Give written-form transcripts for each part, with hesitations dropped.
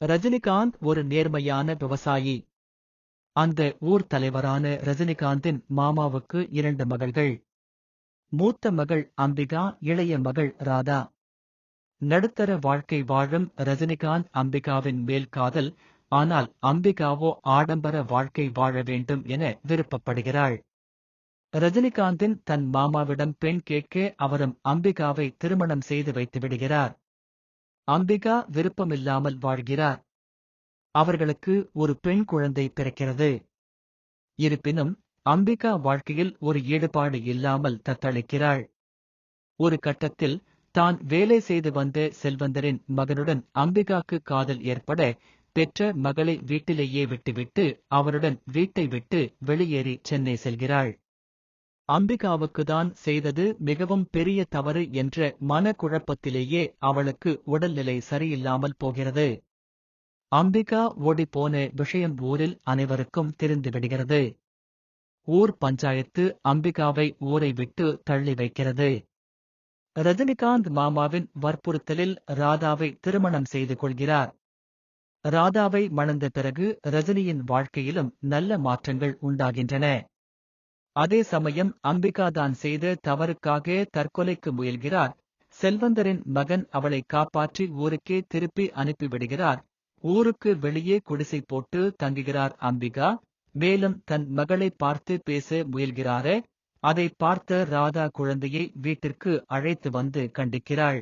ரஜினிகாந்த் ஒரு நேர்மையான விவசாயி. அந்த ஊர் தலைவரான ரஜினிகாந்தின் மாமாவுக்கு 2 மகள்கள். மூத்த மகள் அம்பிகா, இளைய மகள் ராதா. நடுத்தர வாழ்க்கை வாழும் ரஜினிகாந்த் அம்பிகாவின் மேல் காதல். ஆனால் அம்பிகாவோ ஆடம்பர வாழ்க்கை வாழ வேண்டும் என விருப்பப்படுகிறாள். ரஜினிகாந்தின் தன் மாமாவிடம் பெண் கேட்க அவரும் அம்பிகாவை திருமணம் செய்து வைத்து விடுகிறார். அம்பிகா விருப்பமில்லாமல் வாழ்கிறார். அவர்களுக்கு ஒரு பெண் குழந்தை பிறக்கிறது. இருப்பினும் அம்பிகா வாழ்க்கையில் ஒரு ஈடுபாடு இல்லாமல் தத்தளிக்கிறாள். ஒரு கட்டத்தில் தான் வேலை செய்து வந்த செல்வந்தரின் மகனுடன் அம்பிகாக்கு காதல் ஏற்பட, பெற்ற மகளை வீட்டிலேயே விட்டுவிட்டு அவருடன் வீட்டை விட்டு வெளியேறி சென்னை செல்கிறாள். அம்பிகாவுக்குதான் செய்தது மிகவும் பெரிய தவறு என்ற மனக்குழப்பத்திலேயே அவளுக்கு உடல்நிலை சரியில்லாமல் போகிறது. அம்பிகா ஓடிப்போன விஷயம் ஊரில் அனைவருக்கும் தெரிந்துவிடுகிறது. ஊர் பஞ்சாயத்து அம்பிகாவை ஊரை விட்டு தள்ளி வைக்கிறது. ரஜினிகாந்த் மாமாவின் வற்புறுத்தலில் ராதாவை திருமணம் செய்து கொள்கிறார். ராதாவை மணந்த பிறகு ரஜினியின் வாழ்க்கையிலும் நல்ல மாற்றங்கள் உண்டாகின்றன. அதே சமயம் அம்பிகா தான் செய்த தவறுக்காக தற்கொலைக்கு முயல்கிறார். செல்வந்தரின் மகன் அவளை காப்பாற்றி ஊருக்கே திருப்பி அனுப்பிவிடுகிறார். ஊருக்கு வெளியே குடிசை போட்டு தங்குகிறார் அம்பிகா. மேலும் தன் மகளை பார்த்து பேச முயல்கிறாரே, அதை பார்த்த ராதா குழந்தையை வீட்டிற்கு அழைத்து வந்து கண்டிக்கிறாள்.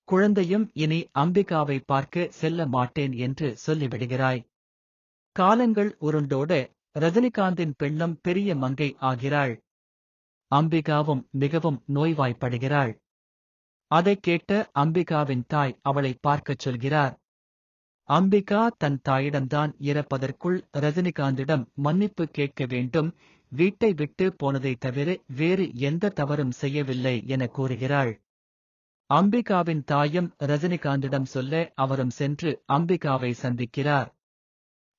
குழந்தையும் இனி அம்பிகாவை பார்க்க செல்ல மாட்டேன் என்று சொல்லிவிடுகிறாய். காலங்கள் உருண்டோட ரஜினிகாந்தின் பெண்ணும் பெரிய மங்கை ஆகிறாள். அம்பிகாவும் மிகவும் நோய்வாய்ப்படுகிறாள். அதைக் கேட்ட அம்பிகாவின் தாய் அவளை பார்க்கச் சொல்கிறார். அம்பிகா தன் தாயிடம்தான் இறப்பதற்குள் ரஜினிகாந்திடம் மன்னிப்பு கேட்க வேண்டும், வீட்டை விட்டு போனதை தவிர வேறு எந்த தவறும் செய்யவில்லை என கூறுகிறாள். அம்பிகாவின் தாயும் ரஜினிகாந்திடம் சொல்ல அவரும் சென்று அம்பிகாவை சந்திக்கிறார்.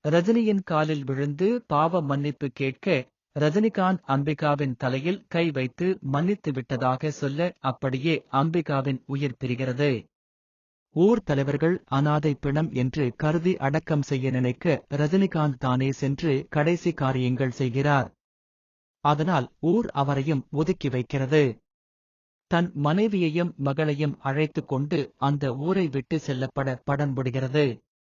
ரஜினியின் காலில் விழுந்து பாவ மன்னிப்பு கேட்க ரஜினிகாந்த் அம்பிகாவின் தலையில் கை வைத்து மன்னித்து விட்டதாக சொல்ல அப்படியே அம்பிகாவின் உயிர் பிரிகிறது. ஊர் தலைவர்கள் அனாதை பிணம் என்று கருதி அடக்கம் செய்ய நினைக்க ரஜினிகாந்த் தானே சென்று கடைசி காரியங்கள் செய்கிறார். அதனால் ஊர் அவரையும் ஒதுக்கி வைக்கிறது. தன் மனைவியையும் மகளையும் அழைத்துக் கொண்டு அந்த ஊரை விட்டு செல்லப்பட படம் முடிகிறது.